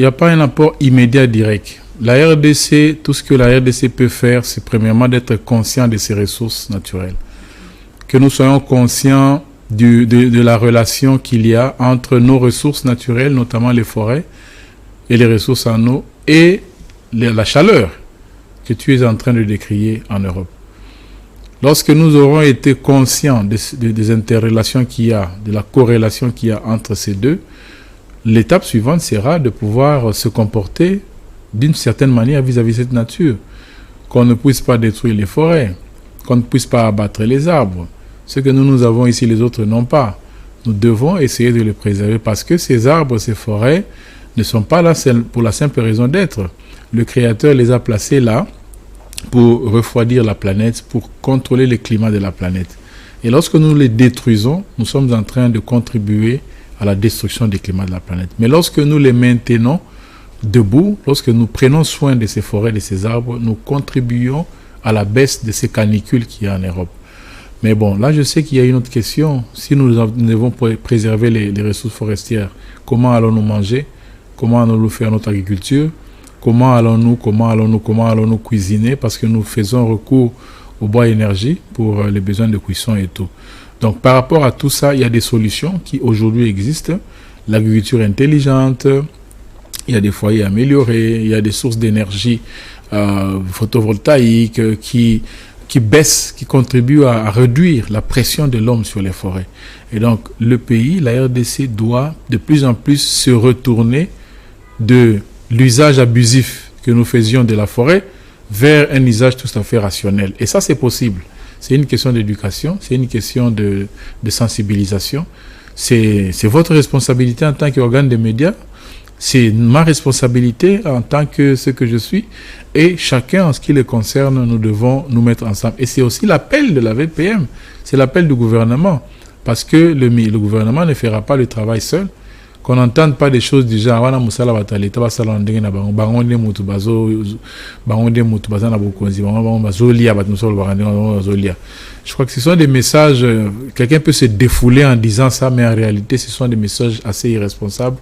il y a pas un apport immédiat direct. La RDC, tout ce que la RDC peut faire, c'est premièrement d'être conscient de ses ressources naturelles. Que nous soyons conscients de la relation qu'il y a entre nos ressources naturelles, notamment les forêts et les ressources en eau, et la chaleur que tu es en train de décrire en Europe. Lorsque nous aurons été conscients des interrelations qu'il y a, de la corrélation qu'il y a entre ces deux, l'étape suivante sera de pouvoir se comporter d'une certaine manière vis-à-vis de cette nature. Qu'on ne puisse pas détruire les forêts, qu'on ne puisse pas abattre les arbres. Ce que nous avons ici, les autres n'ont pas. Nous devons essayer de les préserver parce que ces arbres, ces forêts ne sont pas là pour la simple raison d'être. Le Créateur les a placés là pour refroidir la planète, pour contrôler le climat de la planète. Et lorsque nous les détruisons, nous sommes en train de contribuer à la destruction du climat de la planète. Mais lorsque nous les maintenons debout, lorsque nous prenons soin de ces forêts, de ces arbres, nous contribuons à la baisse de ces canicules qu'il y a en Europe. Mais bon, là je sais qu'il y a une autre question. Si nous devons préserver les ressources forestières, comment allons-nous manger? Comment allons-nous faire notre agriculture? Comment allons-nous cuisiner? Parce que nous faisons recours au bois énergie pour les besoins de cuisson et tout. Donc par rapport à tout ça, il y a des solutions qui aujourd'hui existent. L'agriculture intelligente, il y a des foyers améliorés, il y a des sources d'énergie photovoltaïques qui baissent, qui contribuent à réduire la pression de l'homme sur les forêts. Et donc le pays, la RDC, doit de plus en plus se retourner de l'usage abusif que nous faisions de la forêt vers un usage tout à fait rationnel. Et ça, c'est possible. C'est une question d'éducation, c'est une question de sensibilisation. C'est votre responsabilité en tant qu'organe des médias. C'est ma responsabilité en tant que ce que je suis. Et chacun, en ce qui le concerne, nous devons nous mettre ensemble. Et c'est aussi l'appel de la VPM. C'est l'appel du gouvernement. Parce que le gouvernement ne fera pas le travail seul. Qu'on n'entende pas des choses du genre wana musala bataleta basala ndenge na bango bangonde mutu bazo bangonde mutu bazana bokonzi bango bazolia batmusolo bazolia. Je crois que ce sont des messages quelqu'un peut se défouler en disant ça, mais en réalité ce sont des messages assez irresponsables